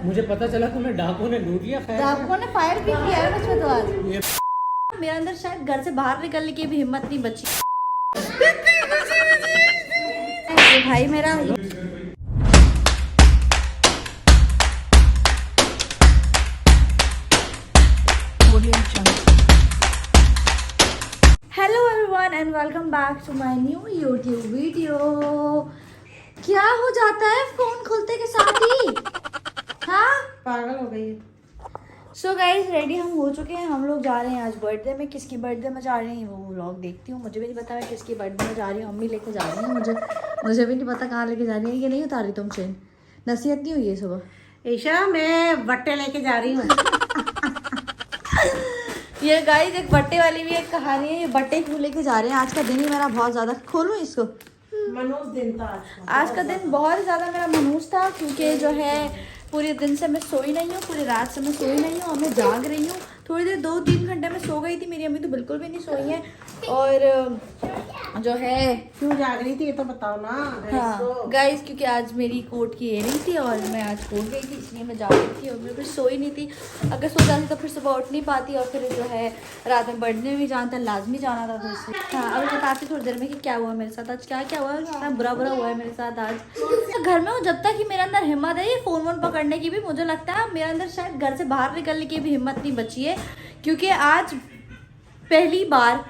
मुझे पता चला तुम्हें डाकुओं ने लूट लिया। डाकुओं ने फायर भी किया है मुझ पे तो आज। मेरे अंदर शायद घर से बाहर निकलने की भी हिम्मत नहीं बची। ये भाई मेरा hello everyone and welcome back to my new YouTube video. क्या हो जाता है फोन खुलते के साथ ही? हाँ पागल हो गई। सो गाइज रेडी हम हो चुके हैं। हम लोग जा रहे हैं आज बर्थडे में। किसकी बर्थडे में जा रहे हैं वो व्लॉग देखती हूँ। मुझे भी नहीं पता मैं किसकी बर्थडे में जा रही हूँ। अम्मी लेके जा रही है मुझे भी नहीं पता कहाँ लेके जा रही है। ये नहीं उतारी तुम चेन, नसीहत नहीं हुई है सुबह। ईशा मैं बट्टे लेके जा रही हूँ। ये गाइज एक बट्टे वाली भी एक कहानी है। ये बट्टे क्यों लेके जा रहे हैं? आज का दिन ही मेरा बहुत ज़्यादा, खोलूँ इसको, मनोज दिन था आज का दिन बहुत ज़्यादा मेरा मनहूस था। क्योंकि जो है पूरे दिन से मैं सोई नहीं हूँ, पूरी रात से मैं सोई नहीं हूँ और मैं जाग रही हूँ। थोड़ी देर 2-3 घंटे में सो गई थी। मेरी अम्मी तो बिल्कुल भी नहीं सोई है। और जो है क्यों जाग रही थी ये तो बताओ ना। हाँ गाइस, क्योंकि आज मेरी कोर्ट की इयरिंग थी और मैं आज कोर्ट गई थी, इसलिए मैं जा रही थी और मैं फिर सोई नहीं थी। अगर सो जाती तो फिर सुबह उठ नहीं पाती और फिर जो है रात में बर्थडे में भी जाना था, लाजमी जाना था। तो इसलिए हाँ, अब बताती थोड़ी देर में कि क्या हुआ मेरे साथ आज, क्या हुआ, कितना बुरा हुआ है मेरे साथ आज। तो घर में हूँ, जब तक कि मेरे अंदर हिम्मत है ये फ़ोन वोन पकड़ने की भी, मुझे लगता है मेरे अंदर शायद घर से बाहर निकलने की भी हिम्मत नहीं बची है। क्योंकि आज पहली बार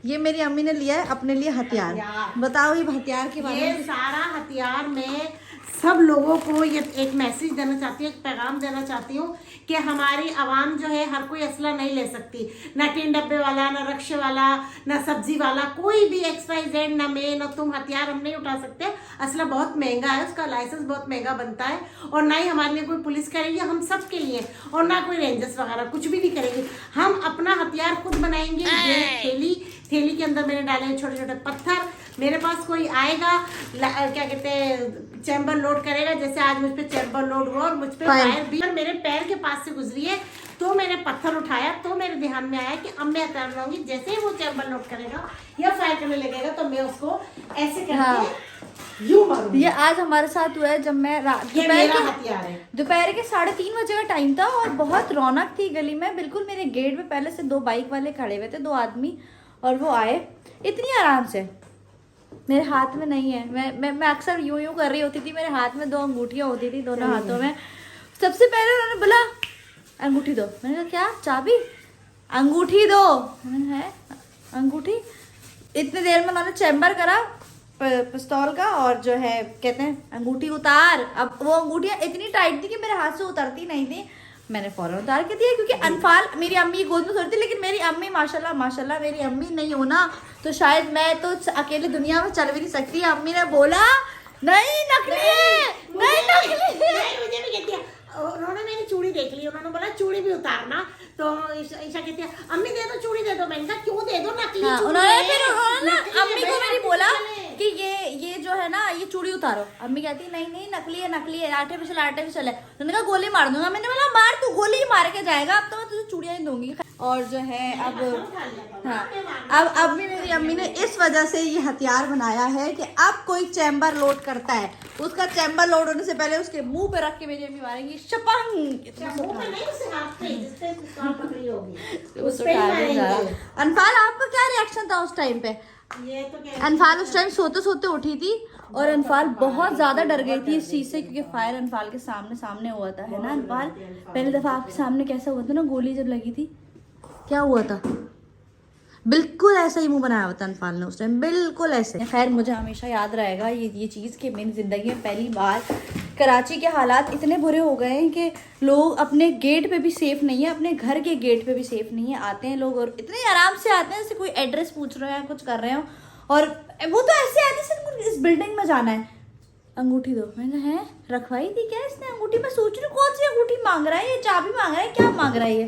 ये मेरी अम्मी ने लिया है अपने लिए हथियार। बताओ ये हथियार के बारे में। ये सारा हथियार मैं सब लोगों को ये एक मैसेज देना चाहती हूँ, एक पैगाम देना चाहती हूँ कि हमारी आवाम जो है हर कोई असला नहीं ले सकती। ना 3 डब्बे वाला, ना रक्शे वाला, ना सब्जी वाला, कोई भी XYZ, ना मैं ना तुम हथियार हम नहीं उठा सकते। असला बहुत महंगा है, उसका लाइसेंस बहुत महंगा बनता है और ना ही हमारे लिए कोई पुलिस करेगी, हम सब के लिए। और ना कोई रेंजर्स वगैरह कुछ भी नहीं करेंगे। हम अपना हथियार खुद बनाएंगे। थैली के अंदर मैंने डाले हैं छोटे छोटे पत्थर। मेरे पास कोई आएगा क्या कहते हैं चैम्बर लोड करेगा, जैसे आज मुझ पे चैम्बर लोड हुआ और मुझ पे फायर भी मेरे पैर के पास से गुजरी है। तो मैंने पत्थर उठाया तो मेरे ध्यान में आया कि अब मैं हथियार बनाऊंगी। जैसे ही वो चैम्बर लोड करेगा या फायर करने लगेगा तो मैं उसको ऐसे करके यूं मारूंगी। ये आज हमारे साथ हुआ है जब मैं दोपहर के 3:30 बजे का टाइम था और बहुत रौनक थी गली में। बिल्कुल मेरे गेट पे पहले से 2 बाइक वाले खड़े हुए थे, 2 आदमी, और वो आए इतनी आराम से। मेरे हाथ में नहीं है, मैं अक्सर यूं कर रही होती थी। मेरे हाथ में 2 अंगूठियाँ होती थी दोनों हाथों में। सबसे पहले उन्होंने बोला अंगूठी दो। मैंने कहा क्या? चाबी? अंगूठी दो। मैंने है अंगूठी। इतनी देर में उन्होंने चैम्बर करा पिस्तौल का और जो है कहते हैं अंगूठी उतार। अब वो अंगूठियाँ इतनी टाइट थी कि मेरे हाथ से उतरती नहीं थी। मैंने फौरन उतार के दिया क्योंकि अनफाल मेरी अम्मी गोद में सोती, लेकिन मेरी अम्मी माशाल्लाह मेरी अम्मी नहीं हो ना तो शायद मैं तो अकेले दुनिया में चल भी नहीं सकती। अम्मी ने बोला नहीं नकली है, नहीं नकली है। मुझे भी कहती है, उन्होंने मेरी चूड़ी देख ली, उन्होंने बोला चूड़ी भी उतारना। तो ईशा कहती है अम्मी दे दो चूड़ी दे दो। मैंने कहा क्यों दे दो, नकली हाँ, चूड़ी उन्होंने है। फिर उन्होंने नकली अम्मी है, को भाई, मैंने बोला चले। कि ये जो है ना ये चूड़ी उतारो। अम्मी कहती नहीं नकली है, आर्टिफिशियल है। उन्होंने कहा गोली मार दूंगा। मैंने बोला मार, तू गोली ही मार के जाएगा, अब तो मैं तुझे चूड़ियाँ ही दूंगी। और जो है अब मेरी अम्मी ने इस वजह से ये हथियार बनाया है कि अब कोई चैम्बर लोड करता है, उसका चैम्बर लोड होने से पहले उसके मुंह पे रख के मेरी अम्मी मारेंगी शपंग। अनफाल आपका क्या रिएक्शन था उस टाइम पे? अनफाल उस टाइम सोते सोते उठी थी और अनफाल बहुत ज्यादा डर गई थी इस चीज से क्योंकि फायर अनफाल के सामने हुआ था, है ना अनफाल? पहली दफा आपके सामने कैसा हुआ था ना, गोली जब लगी थी क्या हुआ था? बिल्कुल ऐसा ही मुंह बनाया हुआ था अनफाल ने उस टाइम, बिल्कुल ऐसे। खैर मुझे हमेशा याद रहेगा ये चीज़ कि मेरी ज़िंदगी में पहली बार कराची के हालात इतने बुरे हो गए हैं कि लोग अपने गेट पे भी सेफ नहीं है, अपने घर के गेट पे भी सेफ नहीं है। आते हैं लोग और इतने आराम से आते हैं जैसे कोई एड्रेस पूछ रहे हैं, कुछ कर रहे हो, और वो तो ऐसे आते हैं सिर्फ इस बिल्डिंग में जाना है। अंगूठी दो। मैंने है रखवाई थी क्या इसने अंगूठी? मैं सोच रही हूँ कौन सी अंगूठी मांग रहा है ये, चाबी मांग रहा है, क्या मांग रहा है ये?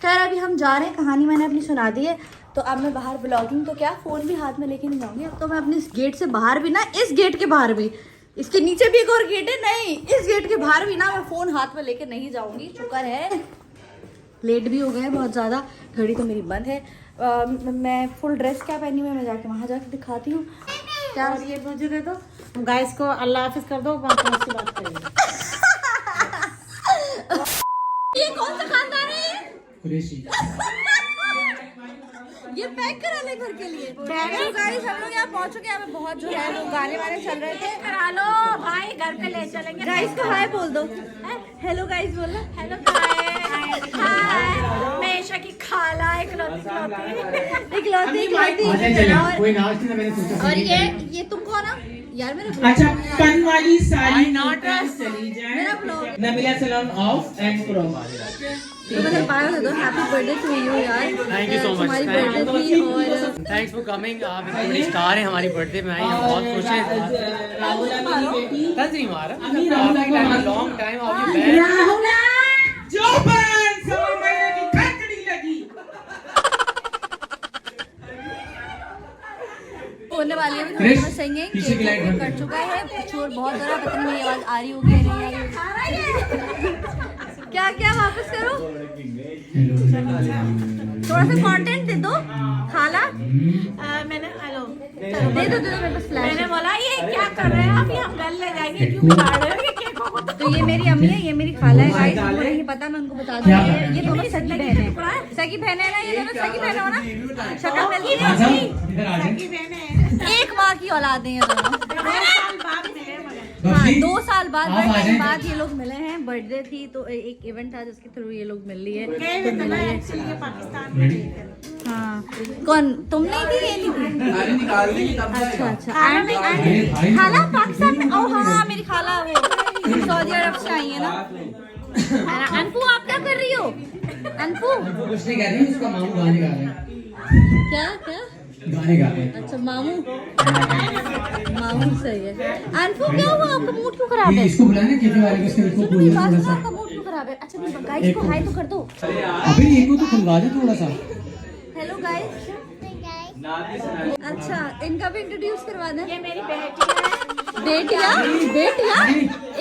खैर अभी हम जा रहे हैं, कहानी मैंने अपनी सुना दी है। तो अब मैं बाहर ब्लॉगिंग तो क्या फ़ोन भी हाथ में लेके नहीं जाऊँगी। अब तो मैं अपने इस गेट से बाहर भी ना, इस गेट के बाहर भी, इसके नीचे भी एक और गेट है, नहीं इस गेट के बाहर भी ना मैं फ़ोन हाथ में लेके नहीं जाऊँगी। शुक्र है लेट भी हो गए बहुत ज़्यादा, घड़ी तो मेरी बंद है। मैं फुल ड्रेस क्या पहनी हुई है, मैं जाके वहाँ जाके दिखाती हूँ। क्या? और ये मुझे दे दो। गाइस को अल्लाह हाफिज कर दो, वहाँ पहुँच के बात करेंगे। ये कौन सा खानदान है? कुरैशी। ये पैक करा ले घर के लिए। तो गाइस हम लोग यहाँ पहुँच चुके हैं। हमें बहुत जो है वो गाने वाने चल रहे थे। करा लो भाई, घर पे ले चलेंगे। गाइस को हाय बोल दो। हेलो गाइस बोलो। हेलो हाय, मैं ईशा की खाला इकलौती कोई नाच नहीं, मैंने सोचा। और ये तुम कौन हो यार? मेरे अच्छा, पन वाली सारी नोटस चली जाए। मेरा ब्लॉग नबीला सलाम ऑफ एंड फ्रॉम। तो मतलब बाय दे दो। हैप्पी बर्थडे टू यू यार। Thank you so much. हमारी बर्थडे थी और थैंक्स फॉर कमिंग। आप इतने बड़ी स्टार हैं हमारी बर्थडे में आई, हम बहुत खुश हैं। राहुला मेरी बेटी तंज नहीं मारा, long time of you back. राहुला जो बन 100 महीने की खटड़ी लगी। होने वाली है। थोड़ा सा सिंगिंग पीछे की लाइट बंद कर चुका है। शोर बहुत हो रहा है, पता नहीं मेरी आवाज आ रही होगी या नहीं आ रही होगी। क्या क्या वापस करो, थोड़ा सा कंटेंट दे दो खाला। मैंने हेलो दे दो मेरे पास फ्लैश। मैंने बोला ये क्या कर रहे हैं आप, ये हम घर ले जाएंगे, क्यों बिगाड़ रहे हो ये केक को? तो ये मेरी अम्मी है, ये मेरी खाला है। गाइस उनको नहीं पता, मैं उनको बता दूंगी। ये दोनों सगी बहन है। सगी बहन है ना, ये दोनों सगी बहन हो ना, शक्ल मिलती है। इधर आ सगी बहनें हैं। एक माँ की औलाद है ये दोनों। 2 साल बाद मिले मुझे। हाँ 2 साल बाद बर्थडे के बाद ये लोग मिले हैं। बर्थडे थी तो एक इवेंट था जिसके थ्रू ये लोग मिल लिए। एक्चुअली पाकिस्तान में गई थी। हाँ कौन, तुम नहीं थी? ये नहीं थी। अच्छा अच्छा। एंड खाला पाकिस्तान में। ओ हाँ मेरी खाला वो सऊदी अरब से आई है ना। अनपू आप क्या कर रही हो? अनपू वो कुछ नहीं कह रही, उसका मामू गाने गा रहे हैं। क्या क्या? गाने गा रहे हैं। अच्छा मामू, मामू सही है। अनपू क्या हुआ, आपका मूड क्यों खराब है? इसको बुलाना कैफे वाले को, इसको सुनो मेरी बात सुनो, आपका मूड क्यों खराब है? अच्छा नहीं गाइस को हाय तो कर दो। अभी एक को तो खुलवा दे थोड़ा सा। Hello guys. अच्छा इनका भी इंट्रोड्यूस करवा दें। ये मेरी बेटी है। बेटियां बेटियां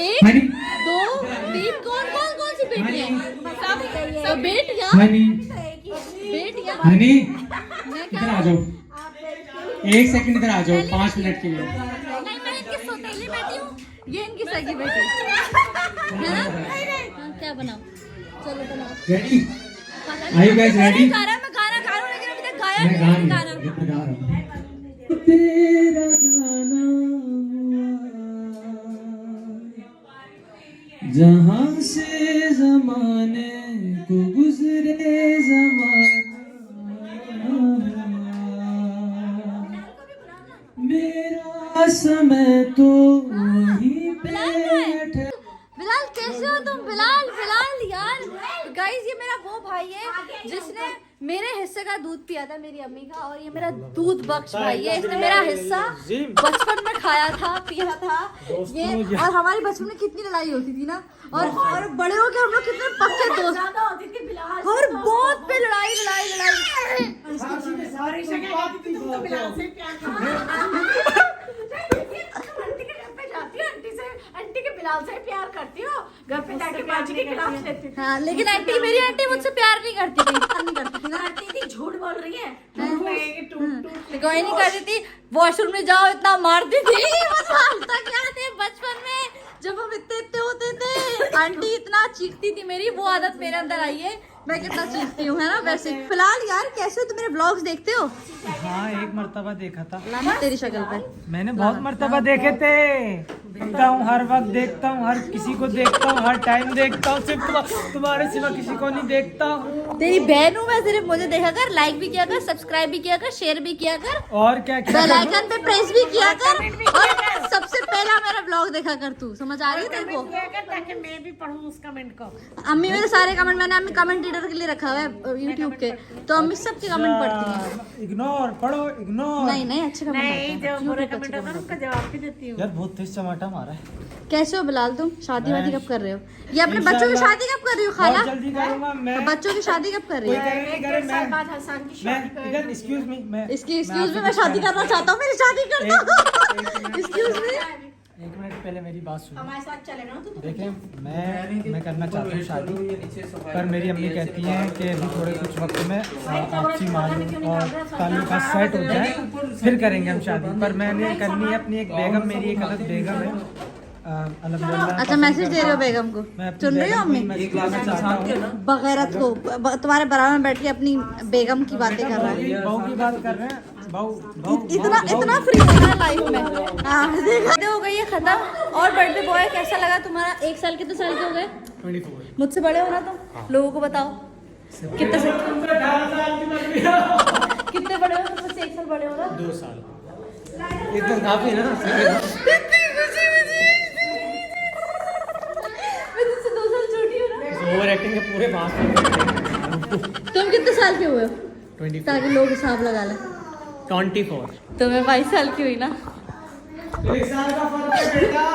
1 2 3 कौन सी बेटियां? सब बेटियां हनी बेटियां। हनी मैं इधर क्या? आ जाओ, 1 सेकंड इधर आ जाओ, 5 मिनट के लिए। नहीं मैं इनकी सौतेली बेटी हूँ, ये इनकी सगी बेटी है ना। हाँ, क्या बनाओ? चलो बनाओ। Ready? Are you guys ready? मैं गाना गा रहा हूँ लेकिन अभी तक गाया मैं नहीं गा गाना। रहा हूँ। तेरा गाना जहाँ से जमाने को गुजरे जमाना, मेरा समय तो वहीं पे बैठा। बिलाल कैसे हो तुम? बिलाल बिलाल यार। गाइस ये मेरा वो भाई है जिसने मेरे हिस्से का दूध पिया था, मेरी अम्मी का। और ये मेरा दूध बख्श भाई है, इसने मेरा हिस्सा बचपन में खाया था, पिया था ये। और हमारी बचपन में कितनी लड़ाई होती थी ना, और बड़े हो के हम लोग कितने पक्के दोस्त। ज्यादा होती थी बिलाल और बहुत पे लड़ाई लड़ाई लड़ाई। और ईशा क्या कहती थी, तुम तो बिलाल से प्यार करती हो। आंटी के घर पे जाती हो, आंटी के बिलाल से प्यार करती हो, घर पे जाके बाजी के खिलाफ लेती थी। हाँ लेकिन आंटी, मेरी आंटी मुझसे प्यार नहीं करती थी, प्यार नहीं करती थी ना। करती थी, झूठ बोल रही है। कोई नहीं करती थी, वॉशरूम में जाओ इतना मारती थी। तक याद है बचपन में जब हम इतने होते थे, आंटी इतना चीखती थी मेरी, वो आदत मेरे अंदर आई है। मैं कितना चीखती हूँ है ना। वैसे फिलहाल यार कैसे हो? तुम मेरे व्लॉग्स देखते हो? हाँ एक मर्तबा देखा था लाना तेरी शक्ल पे। मैंने, बहुत मर्तबा देखे थे। देखता हूँ, हर वक्त देखता हूँ, हर किसी को देखता हूँ, हर टाइम देखता हूँ, सिर्फ तुम्हारे सिवा किसी को नहीं देखता हूँ। तेरी बहन हूँ मैं, सिर्फ मुझे देखा कर, लाइक भी किया कर, सब्सक्राइब भी किया कर, शेयर भी किया कर, और क्या बेल आइकन पे प्रेस भी किया कर, और सबसे पहला मेरा ब्लॉग देखा कर। तू समझ आ रही है तेरे को? ताकि मैं भी पढ़ूं उस कमेंट को। अम्मी मेरे सारे कमेंट, मैंने अम्मी कमेंट रीडर के लिए रखा हुआ है यूट्यूब के, तो अम्मी सबके कमेंट पढ़ती हैं। इग्नोर पढ़ो, इग्नोर। नहीं नहीं अच्छे कमेंट नहीं, आते हैं। जो बुरे कमेंट होता है उनका जवाब भी देती हूँ। यार बहुत तेज चमाटा मारा है। कैसे हो बिलाल तुम? शादी वादी कब कर रहे हो? ये अपने बच्चों की शादी कब कर रही हो खाला? बहुत जल्दी करूंगा मैं। बच्चों की शादी कब कर रही कोई हो? करे नहीं करे, 1 साल बाद मैं हसन की मैं शादी इधर एक्सक्यूज मी, मैं इसकी एक्सक्यूज में मैं शादी करना चाहता हूँ, मेरी शादी कर दो। Excuse me. एक मिनट पहले मेरी बात सुनो। हमारे साथ चलेगा ना तो देखें, मैं करना चाहता हूँ शादी, पर मेरी अम्मी कहती हैं कि अभी थोड़े कुछ वक्त में आपसी मालूम और ताल्लुकात सेट हो जाए फिर करेंगे हम शादी। पर मैंने करनी है अपनी एक बेगम, मेरी एक अलग बेगम है अल्हम्दुलिल्लाह। अच्छा, मैसेज दे रहे हो बेगम को? मैं अपनी सुन रही हो अम्मी? बेगम को मैं लाना चाहता हूँ। बगैरत को तुम्हारे बराबर में बैठ के अपनी बेगम की बातें कर रहा है। बहू की बात कर रहे हैं, बहू इतना फ्री होना लाइफ में। हाँ, देखा हो गई है खत्म। और बर्थडे बॉय कैसा लगा तुम्हारा? 1 साल कितने साल के हो गए? 24। मुझसे बड़े हो ना तुम? लोगों को बताओ कितने से कितने बड़े हो? तुम मुझसे 1 साल बड़े हो ना? 2 साल इतना काफी है ना। मैं तुमसे 2 साल छोटी हूँ ना। ओवर एक्टिंग के पूरे 5 साल। तुम कितने साल के हुए हो? 24। ताकि लोग हिसाब लगा लें। 24। तो मैं 22 साल की हुई ना। 1 साल का फर्क है बेटा,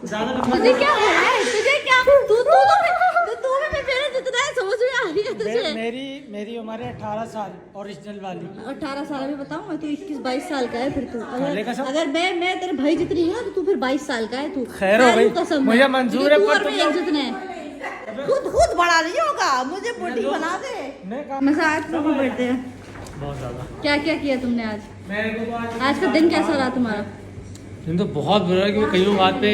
ज़्यादा लंबा तुझे क्या हो रहा है? तुझे क्या तू भी मेरे जितना है, समझ में आ रही है तुझे? मेरी उम्र है 18 साल ओरिजिनल वाली। 18 साल अभी बताऊँ मैं? तू 21-22 साल का है फिर तू। साले का सब- अगर मैं तेरे भाई जितनी हूँ ना तो तू फिर 22 साल का है तू। खैर हो गई, कसम मुझे है। मंजूर है, तू पर और तुम मैं एक लोग- जितने हैं। खुद बड़ा नहीं होगा, मुझे बूढ़ी बना दे। मैं कहा- मैं आज लोग बैठते हैं। बहुत ज्यादा। क्या क्या किया तुमने आज? मेरे को तो आज का दिन कैसा रहा तुम्हारा? दिन तो बहुत बुरा है क्योंकि कईयों बात पे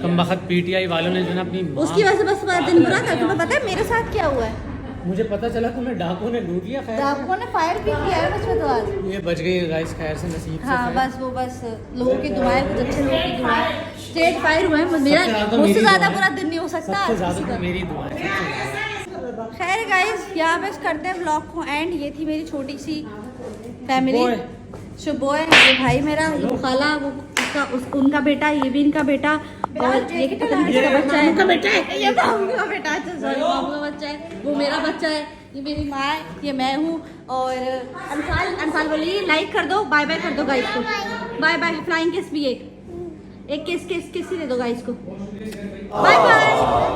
कम वक्त पीटीआई वालों ने जो ना अपनी माँ- उसकी वजह से बस पूरा दिन बुरा था। तुम्हें पता है मेरे साथ क्या हुआ है? मुझे पता चला तुम्हें डाकुओं ने लूट लिया। खैर डाकुओं ने फायर भी किया है मुझ पे तो आज। ये बच गई गाइस, खैर से नसीब से। हाँ, खैर। बस लोगों की दुआएं, कुछ अच्छे लोगों की दुआएं। स्टेट फायर हुए हैं। मेरा सबसे ज्यादा मुझसे मेरी ज्यादा दुआएं। बुरा दिन नहीं हो सकता सबसे आज ज्यादा किसी तो का। मेरी दुआ है। खैर गाइस, यहाँ पे करते हैं ब्लॉग को एंड। ये थी मेरी छोटी सी फैमिली। शुभोय, ये भाई मेरा, ये खाला, वो उनका बेटा, ये भी इनका बेटा, और ये पता नहीं किसका बच्चा है। का बेटा है ये, मामू का बेटा है। सॉरी, मामू का बच्चा है, वो मेरा बच्चा है, ये मेरी माँ है, ये मैं हूँ। और अनफाल बोलिए लाइक कर दो, बाय बाय कर दो गाइस को। बाय बाय, फ्लाइंग किस भी एक किस ही दे दो गाइस को। Bye bye.